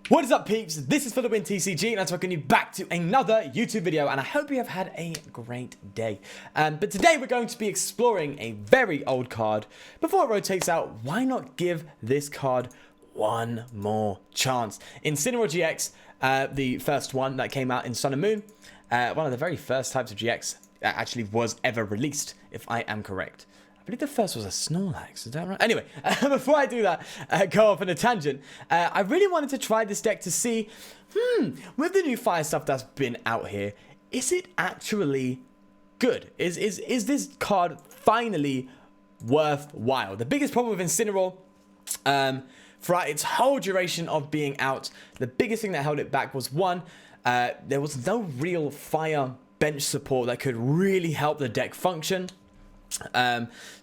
What is up, peeps? This is Philip in TCG, and I'm welcoming you back to another YouTube video, and I hope you have had a great day. But today we're going to be exploring a very old card. Before it rotates out, why not give this card one more chance? Incineroar GX, the first one that came out in Sun and Moon, one of the very first types of GX that actually was ever released, if I am correct. I believe the first was a Snorlax, is that right? Anyway, before I do that, go off on a tangent, I really wanted to try this deck to see, with the new fire stuff that's been out here, is it actually good? Is this card finally worthwhile? The biggest problem with Incineroar, throughout its whole duration of being out, the biggest thing that held it back was, one, there was no real fire bench support that could really help the deck function.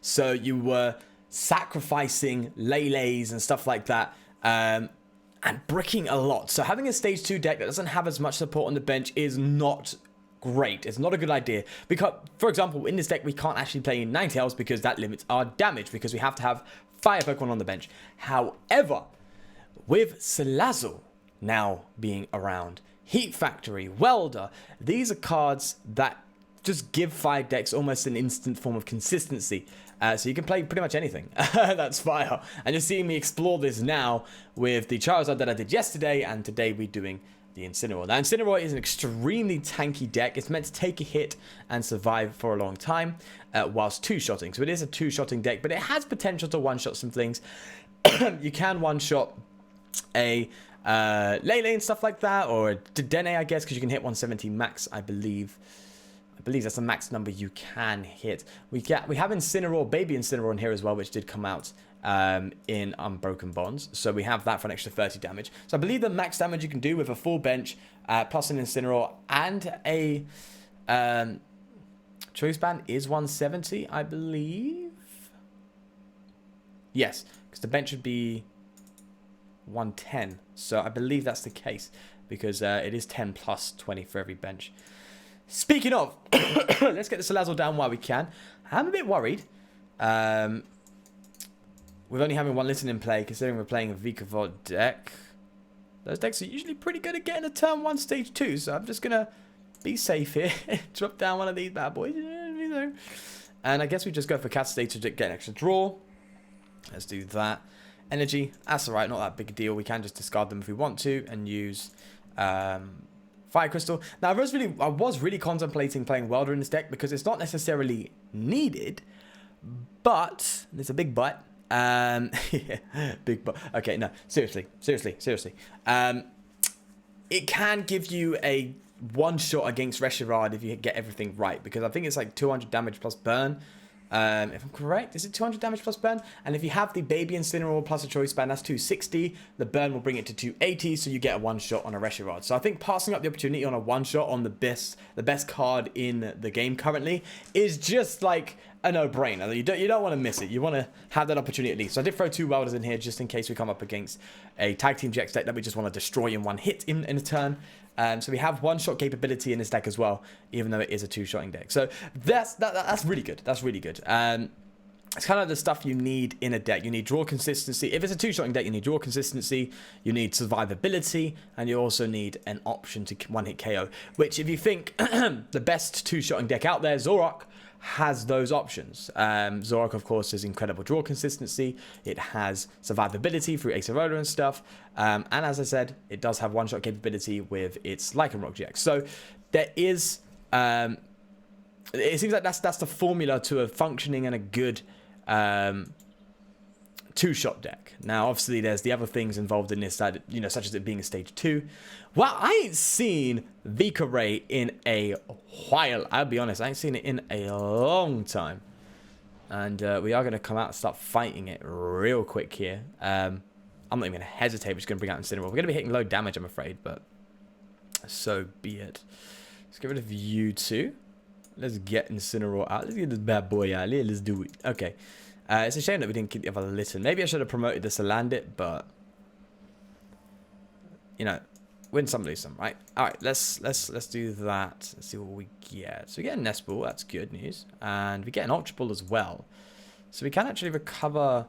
So you were sacrificing Lele's and stuff like that, and bricking a lot. So having a stage 2 deck that doesn't have as much support on the bench is not great. It's not a good idea. Because, for example, in this deck we can't actually play Ninetales because that limits our damage, because we have to have fire Pokemon on the bench. However, with Salazzle now being around, Heat Factory, Welder, these are cards that just give fire decks almost an instant form of consistency. So you can play pretty much anything that's fire. And you're seeing me explore this now with the Charizard that I did yesterday, and today we're doing the Incineroar. Now, Incineroar is an extremely tanky deck. It's meant to take a hit and survive for a long time whilst two-shotting. So it is a two-shotting deck, but it has potential to one-shot some things. You can one-shot a Lele and stuff like that, or a Dedenne, I guess, because you can hit 170 max, I believe. I believe that's the max number you can hit. We have Incineroar, Baby Incineroar in here as well, which did come out in Unbroken Bonds. So we have that for an extra 30 damage. So I believe the max damage you can do with a full bench, plus an Incineroar and a Choice Band is 170, I believe. Yes, because the bench would be 110. So I believe that's the case, because it is 10 plus 20 for every bench. Speaking of, let's get the Salazzle down while we can. I'm a bit worried. With only having one Litten in play, considering we're playing a Vikavolt deck. Those decks are usually pretty good at getting a turn 1 stage 2, so I'm just going to be safe here. Drop down one of these bad boys. And I guess we just go for Catastate to get an extra draw. Let's do that. Energy, that's alright, not that big a deal. We can just discard them if we want to and use Fire Crystal. Now, I was really contemplating playing Welder in this deck because it's not necessarily needed, but there's a big but. Big but. Okay, no, seriously. It can give you a one-shot against Reshiram if you get everything right, because I think it's like 200 damage plus burn. If I'm correct, is it 200 damage plus burn? And if you have the Baby Incineroar plus a Choice Band, that's 260. The burn will bring it to 280, so you get a one-shot on a Reshiram. So I think passing up the opportunity on a one-shot on the best card in the game currently is just like a no-brainer. You don't want to miss it. You want to have that opportunity at least. So I did throw 2 Welders in here just in case we come up against a Tag Team GX deck that we just want to destroy in one hit in a turn. So we have one-shot capability in this deck as well, even though it is a two-shotting deck. So that's really good. That's really good. It's kind of the stuff you need in a deck. You need draw consistency. If it's a two-shotting deck, you need draw consistency, you need survivability, and you also need an option to one-hit KO, which if you think the best two-shotting deck out there, Zoroark, has those options. Zoroark, of course, has incredible draw consistency. It has survivability through Ace of Roller and stuff. And as I said, it does have one-shot capability with its Lycanroc GX. So there is... it seems like that's the formula to a functioning and a good two-shot deck. Now, obviously, there's the other things involved in this, that, such as it being a stage 2. Well, I ain't seen Vikavolt in a while. I'll be honest, I ain't seen it in a long time. And we are going to come out and start fighting it real quick here. I'm not even going to hesitate. We're just going to bring out Incineroar. We're going to be hitting low damage, I'm afraid, but so be it. Let's get rid of you two. Let's get Incineroar out. Let's get this bad boy out. Let's do it. Okay. It's a shame that we didn't keep the other Litten. Maybe I should have promoted the Salandit, but win some, lose some, right? All right, let's do that. Let's see what we get. So we get a Nest Ball. That's good news, and we get an Ultra Ball as well. So we can actually recover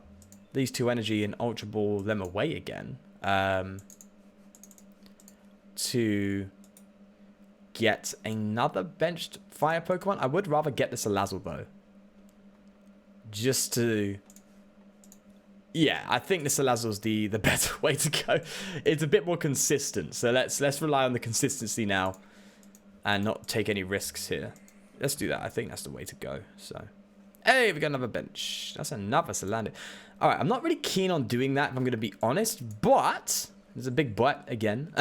these 2 energy and Ultra Ball them away again. to get another benched fire Pokemon. I would rather get the Salazzle though. Just to... Yeah, I think the Salazzle's the better way to go. It's a bit more consistent. So let's rely on the consistency now. And not take any risks here. Let's do that. I think that's the way to go. So, hey, we got another bench. That's another Salandit. All right, I'm not really keen on doing that, if I'm going to be honest. But, there's a big but again.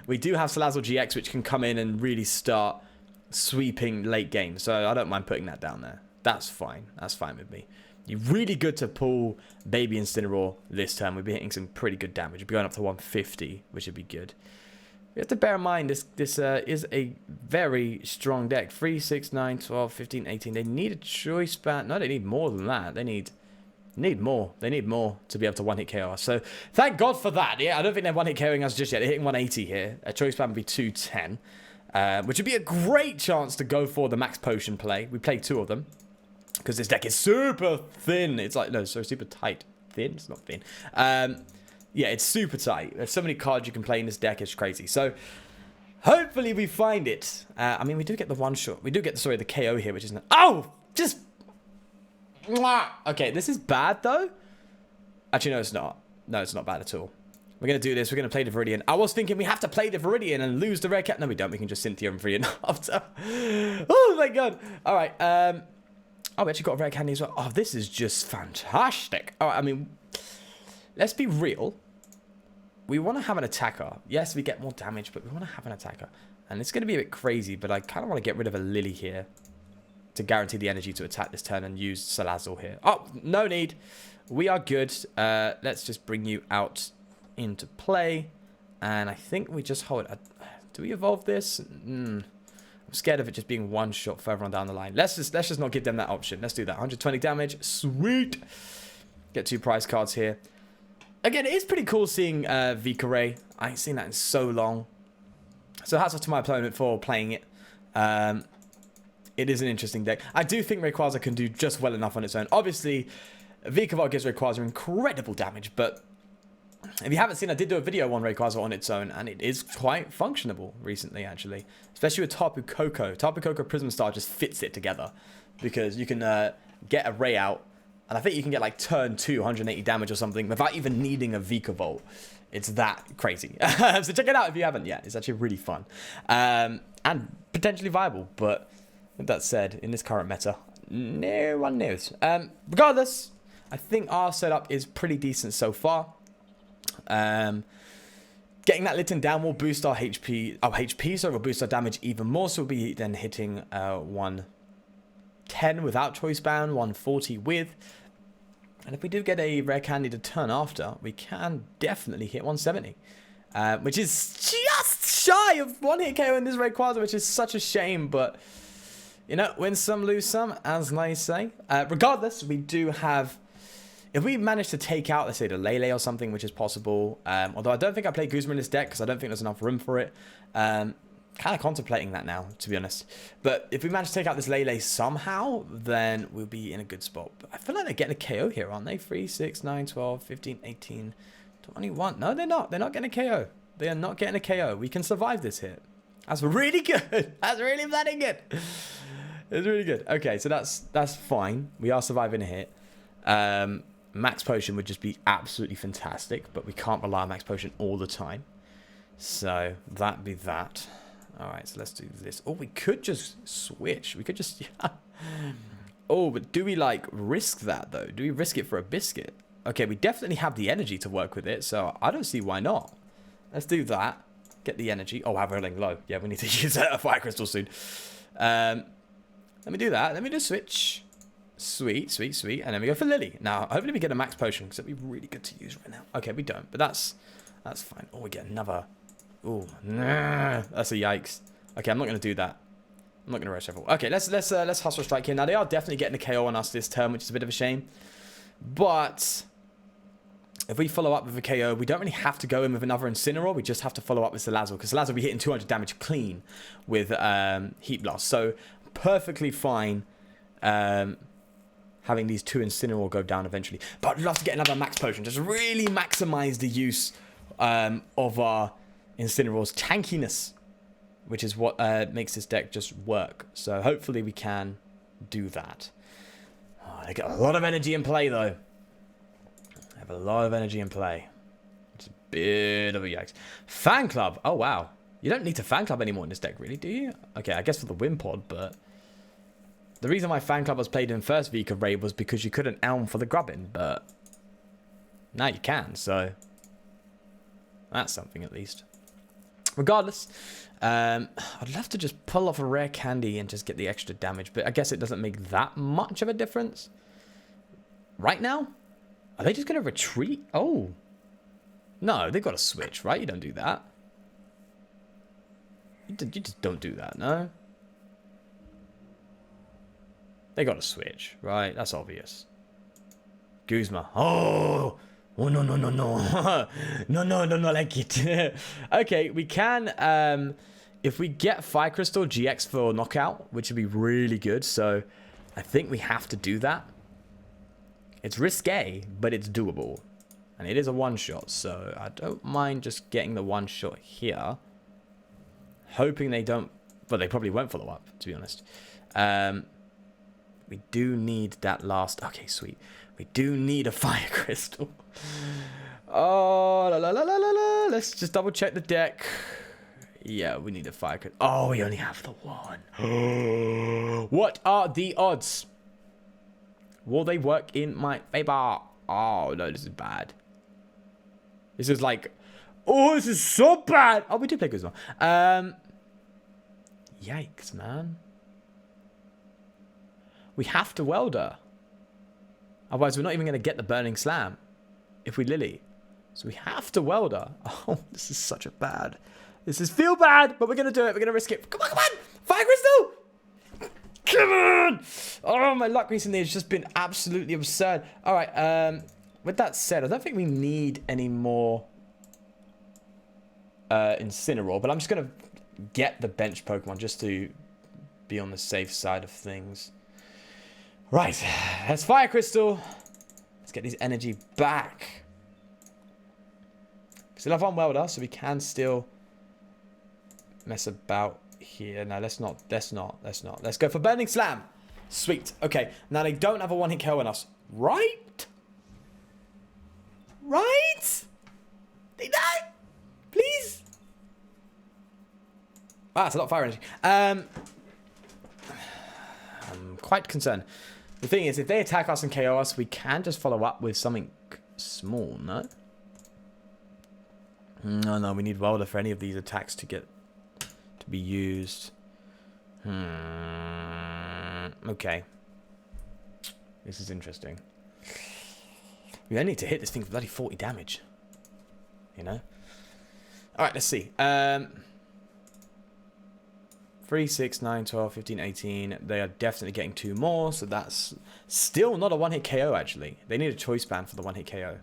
We do have Salazzle GX, which can come in and really start sweeping late game. So, I don't mind putting that down there. That's fine. That's fine with me. You're really good to pull Baby Incineroar this turn. We'll be hitting some pretty good damage. We'll be going up to 150, which would be good. We have to bear in mind this is a very strong deck. 3, 6, 9, 12, 15, 18. They need a choice band. No, they need more than that. They need more. They need more to be able to one-hit KO us. So thank God for that. Yeah, I don't think they're one-hit KOing us just yet. They're hitting 180 here. A choice band would be 210, which would be a great chance to go for the max potion play. We play 2 of them because this deck is super thin. It's like, no, sorry, super tight. Thin? It's not thin. Yeah, it's super tight. There's so many cards you can play in this deck. It's crazy. So, hopefully we find it. I mean, we do get the one-shot. We do get, sorry, the KO here, which isn't... Oh! Just... Okay, this is bad, though. Actually, no, it's not. No, it's not bad at all. We're going to do this. We're going to play the Viridian. I was thinking we have to play the Viridian and lose the Red Cat. No, we don't. We can just Cynthia and Viridian after. Oh, my God. All right. Oh, we actually got a Red Candy as well. Oh, this is just fantastic. All right, I mean... Let's be real. We want to have an attacker. Yes, we get more damage, but we want to have an attacker. And it's going to be a bit crazy, but I kind of want to get rid of a Lily here to guarantee the energy to attack this turn and use Salazzle here. Oh, no need. We are good. Let's just bring you out into play. And I think we just hold... do we evolve this? I'm scared of it just being one shot further on down the line. Let's just not give them that option. Let's do that. 120 damage. Sweet. Get 2 prize cards here. Again, it is pretty cool seeing Vicare. I ain't seen that in so long. So hats off to my opponent for playing it. It is an interesting deck. I do think Rayquaza can do just well enough on its own. Obviously, Vikavolt gives Rayquaza incredible damage, but if you haven't seen, I did do a video on Rayquaza on its own, and it is quite functionable recently, actually. Especially with Tapu Koko. Tapu Koko Prism Star just fits it together, because you can get a Ray out, and I think you can get like turn 2, 180 damage or something without even needing a Vikavolt. It's that crazy. So check it out if you haven't yet. It's actually really fun. And potentially viable. But with that said, in this current meta, no one knows. Regardless, I think our setup is pretty decent so far. Getting that Litten down will boost our HP. Oh, HP, so it will boost our damage even more. So we'll be then hitting 110 without Choice Band, 140 with. And if we do get a Rare Candy to turn after, we can definitely hit 170. Which is just shy of one-hit KO in this Rayquaza, which is such a shame. But, you know, win some, lose some, as they say. Regardless, we do have... If we manage to take out, let's say, the Lele or something, which is possible. Although I don't think I play Guzma in this deck, because I don't think there's enough room for it. Kind of contemplating that now, to be honest. But if we manage to take out this Lele somehow, then we'll be in a good spot. But I feel like they're getting a KO here, aren't they? 3, 6, 9, 12, 15, 18, 21. No, they're not. They're not getting a KO. They are not getting a KO. We can survive this hit. That's really good. That's really bloody good. It's really good. Okay, so that's fine. We are surviving a hit. Max Potion would just be absolutely fantastic, but we can't rely on Max Potion all the time. So that'd be that. Alright, so let's do this. Oh, we could just switch. We could just... Yeah. Oh, but do we, like, risk that, though? Do we risk it for a biscuit? Okay, we definitely have the energy to work with it, so I don't see why not. Let's do that. Get the energy. Oh, we're rolling low. Yeah, we need to use a Fire Crystal soon. Let me do that. Let me just switch. Sweet, sweet, sweet. And then we go for Lily. Now, hopefully we get a max potion, because it'd be really good to use right now. Okay, we don't, but that's fine. Oh, we get another... Oh, nah, that's a yikes. Okay, I'm not going to do that. I'm not going to rush several. Okay, let's hustle strike here. Now, they are definitely getting a KO on us this turn, which is a bit of a shame. But if we follow up with a KO, we don't really have to go in with another Incineroar. We just have to follow up with Salazzle, because Salazzle will be hitting 200 damage clean with Heat Blast. So, perfectly fine having these 2 Incineroar go down eventually. But I'd love to get another max potion. Just really maximize the use of our Incineroar's tankiness, which is what makes this deck just work. So hopefully we can do that. Oh, they got a lot of energy in play, though. They have a lot of energy in play. It's a bit of a yikes. Fan Club. Oh, wow. You don't need to Fan Club anymore in this deck, really, do you? Okay, I guess for the Wimpod, but... The reason why Fan Club was played in first Vika Raid was because you couldn't Elm for the Grubbin, but... Now you can, so... That's something, at least. Regardless, I'd love to just pull off a rare candy and just get the extra damage, but I guess it doesn't make that much of a difference. Right now? Are they just going to retreat? Oh. No, they've got to switch, right? You don't do that. You just don't do that, no? They got to switch, right? That's obvious. Guzma. Oh! Oh, no, no, no, no. No, like it. Okay, we can, if we get Fire Crystal, GX for knockout, which would be really good. So, I think we have to do that. It's risque, but it's doable. And it is a one-shot, so I don't mind just getting the one-shot here. Hoping they don't... Well, they probably won't follow up, to be honest. We do need that last... Okay, sweet. We do need a Fire Crystal. Oh, la la la la la la. Let's just double check the deck. Yeah, we need a Fire Crystal. Oh, we only have the one. What are the odds? Will they work in my favor? Oh, no, this is bad. This is like... Oh, this is so bad. Oh, we did play Guzma. Yikes, man. We have to Welder. Otherwise, we're not even going to get the Burning Slam if we Lily. So we have to Welder. Oh, this is such a bad. This is feel bad, but we're going to do it. We're going to risk it. Come on, come on. Fire Crystal. Come on. Oh, my luck recently has just been absolutely absurd. All right. With that said, I don't think we need any more Incineroar, but I'm just going to get the bench Pokemon just to be on the safe side of things. Right, let's Fire Crystal. Let's get these energy back. Still have one Welder, so we can still mess about here. No, let's not. Let's go for Burning Slam. Sweet. Okay, now they don't have a one-hit KO on us. Right? Right? They die? Please? Ah, it's a lot of fire energy. I'm quite concerned. The thing is, if they attack us and KO us, we can just follow up with something small, no? No, we need Welder for any of these attacks to get to be used. Okay. This is interesting. We only need to hit this thing for bloody 40 damage. You know? Alright, let's see. 3, 6, 9, 12, 15, 18. They are definitely getting 2 more, so that's still not a one-hit KO, actually. They need a choice band for the one-hit KO.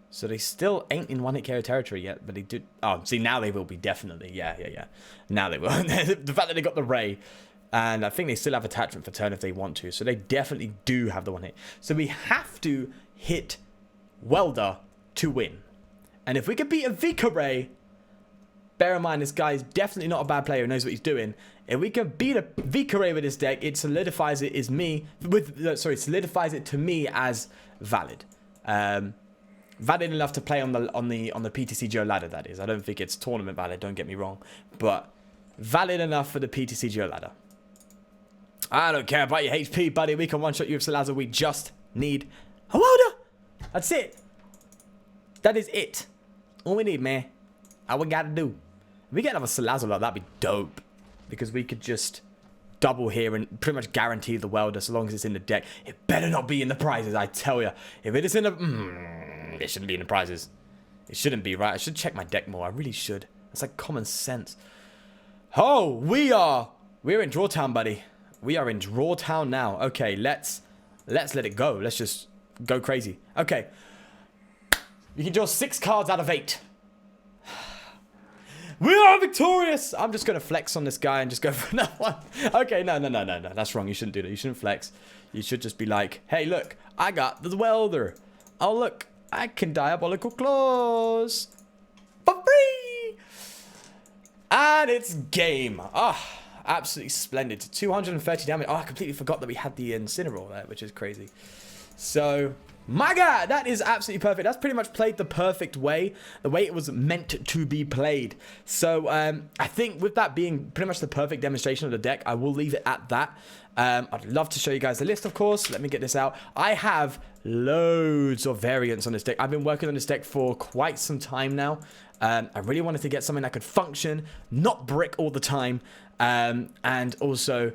So they still ain't in one-hit KO territory yet, but they do... Oh, see, now they will be, definitely. Yeah. Now they will. The fact that they got the Ray, and I think they still have attachment for turn if they want to, so they definitely do have the one-hit. So we have to hit Welder to win. And if we can beat a Vika Ray... Bear in mind, this guy is definitely not a bad player who knows what he's doing. If we can beat a Vika Ray with this deck, it solidifies it as me solidifies it to me as valid. Valid enough to play on the PTCGO ladder, that is. I don't think it's tournament valid, don't get me wrong, but valid enough for the PTCGO ladder. I don't care about your HP, buddy. We can one-shot you with Salazzle. We just need a Welder. That's it. That is it. All we need, man. All we gotta do. If we get another Salazzle like that'd be dope. Because we could just double here and pretty much guarantee the Welder so long as it's in the deck. It better not be in the prizes, I tell you. If it is in the... it shouldn't be in the prizes. It shouldn't be, right? I should check my deck more. I really should. That's like common sense. Oh, we're in Draw Town, buddy. We are in Draw Town now. Okay, let's let it go. Let's just go crazy. Okay. You can draw 6 cards out of 8. We are victorious! I'm just going to flex on this guy and just go for another one. Okay, no. That's wrong. You shouldn't do that. You shouldn't flex. You should just be like, hey, look, I got the Welder. Oh, look, I can Diabolical Claws for free. And it's game. Ah, absolutely splendid. 230 damage. Oh, I completely forgot that we had the Incineroar there, which is crazy. So, my God, that is absolutely perfect. That's pretty much played the perfect way, the way it was meant to be played. So, I think with that being pretty much the perfect demonstration of the deck, I will leave it at that. I'd love to show you guys the list, of course. Let me get this out. I have loads of variants on this deck. I've been working on this deck for quite some time now. I really wanted to get something that could function, not brick all the time, and also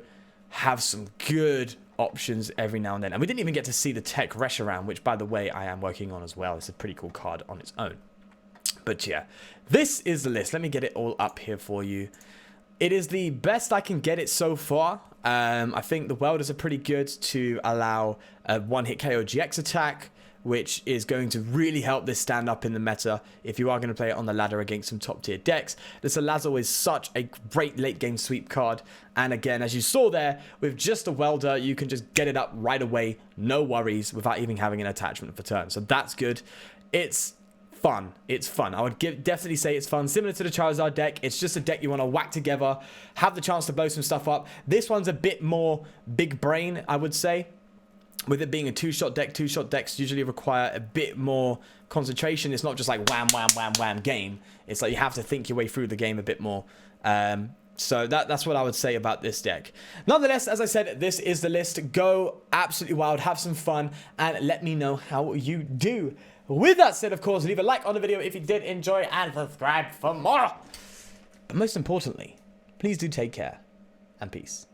have some good options every now and then. And we didn't even get to see the Tech Reshiram, which, by the way, I am working on as well. It's a pretty cool card on its own. But yeah, this is the list. Let me get it all up here for you. It is the best I can get it so far. I think the Welders are pretty good to allow a one-hit KO GX attack, which is going to really help this stand up in the meta if you are going to play it on the ladder against some top tier decks. The Salazzle is such a great late game sweep card, and again, as you saw there, with just a Welder, you can just get it up right away, no worries, without even having an attachment for turn. So that's good. It's fun. It's fun. I would definitely say it's fun. Similar to the Charizard deck, it's just a deck you want to whack together, have the chance to blow some stuff up. This one's a bit more big brain, I would say. With it being a two-shot deck, two-shot decks usually require a bit more concentration. It's not just like wham, wham, wham, wham game. It's like you have to think your way through the game a bit more. So that's what I would say about this deck. Nonetheless, as I said, this is the list. Go absolutely wild, have some fun, and let me know how you do. With that said, of course, leave a like on the video if you did enjoy and subscribe for more. But most importantly, please do take care and peace.